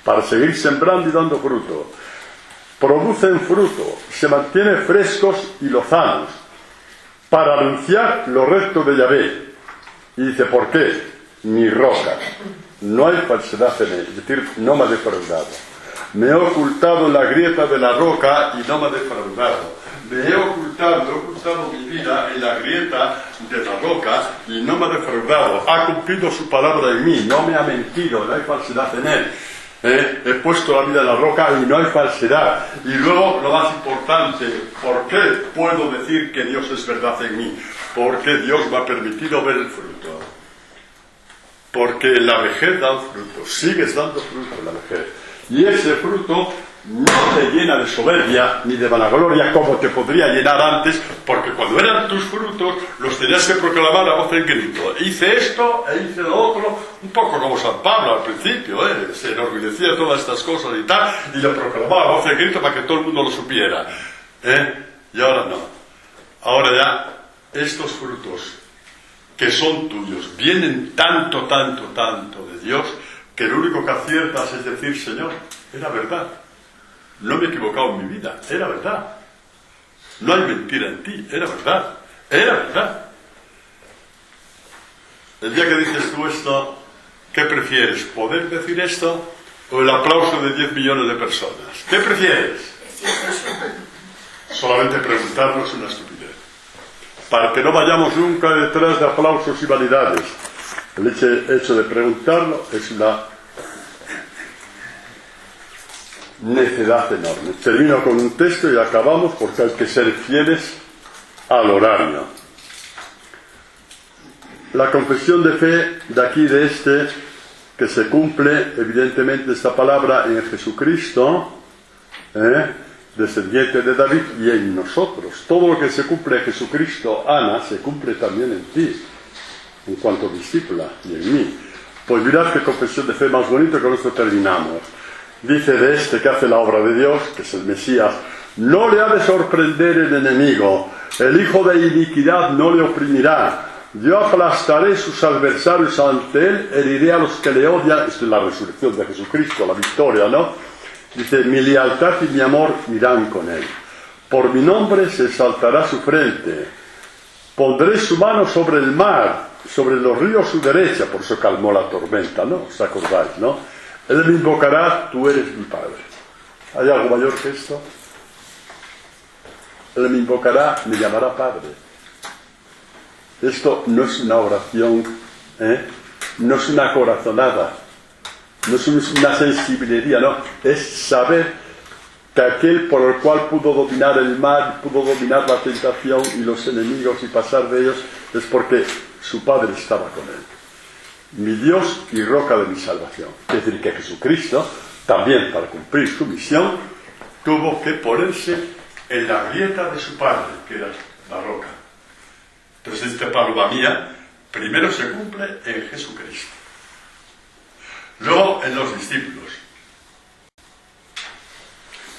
para seguir sembrando y dando fruto. Producen fruto, se mantienen frescos y lozanos, para anunciar lo recto de Yahvé. Y dice: ¿por qué? Mi roca. No hay falsedad en él, es decir, no me ha defraudado. Me he ocultado en la grieta de la roca y no me ha defraudado. Me he ocultado mi vida en la grieta de la roca y no me ha defraudado. Ha cumplido su palabra en mí, no me ha mentido, no hay falsedad en él. He puesto la vida en la roca y no hay falsedad. Y luego, lo más importante, ¿por qué puedo decir que Dios es verdad en mí? Porque Dios me ha permitido ver el fruto. Porque en la vejez dan fruto, sigues dando fruto en la vejez. Y ese fruto no te llena de soberbia ni de vanagloria como te podría llenar antes, porque cuando eran tus frutos los tenías que proclamar a voz en grito. Hice esto e hice lo otro, un poco como San Pablo al principio, se enorgullecía de todas estas cosas y tal, y lo proclamaba a voz en grito para que todo el mundo lo supiera. Y ahora no. Ahora ya estos frutos que son tuyos vienen tanto de Dios, que lo único que aciertas es decir: Señor, era verdad, no me he equivocado en mi vida, era verdad, no hay mentira en ti, era verdad. El día que dices tú esto, ¿qué prefieres? ¿Poder decir esto o el aplauso de 10 millones de personas? ¿Qué prefieres? Solamente preguntarnos una estupidez, para que no vayamos nunca detrás de aplausos y vanidades. El hecho de preguntarlo es una necedad enorme. Termino con un texto y acabamos, porque hay que ser fieles al horario. La confesión de fe de aquí, que se cumple evidentemente esta palabra en Jesucristo, descendiente de David, y en nosotros. Todo lo que se cumple en Jesucristo, Ana, se cumple también en ti, en cuanto discípula, y en mí. Pues mirad qué confesión de fe más bonita, con esto terminamos. Dice de que hace la obra de Dios, que es el Mesías: no le ha de sorprender el enemigo, el hijo de iniquidad no le oprimirá. Yo aplastaré sus adversarios ante él, heriré a los que le odian. Esto es la resurrección de Jesucristo, la victoria, ¿no? Dice: mi lealtad y mi amor irán con él. Por mi nombre se exaltará su frente. Pondré su mano sobre el mar, sobre los ríos su derecha. Por eso calmó la tormenta, ¿no? ¿Os acordáis, no? Él me invocará: tú eres mi Padre. ¿Hay algo mayor que esto? Él me invocará, me llamará Padre. Esto no es una oración, no es una corazonada, no es una sensibilidad, no, es saber que aquel por el cual pudo dominar el mal, pudo dominar la tentación y los enemigos y pasar de ellos, es porque su Padre estaba con él. Mi Dios y roca de mi salvación. Es decir, que Jesucristo, también para cumplir su misión, tuvo que ponerse en la grieta de su Padre, que era la roca. Entonces este palabra mía primero se cumple en Jesucristo, luego en los discípulos,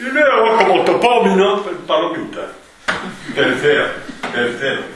y luego como topómino, palomita. Tercero.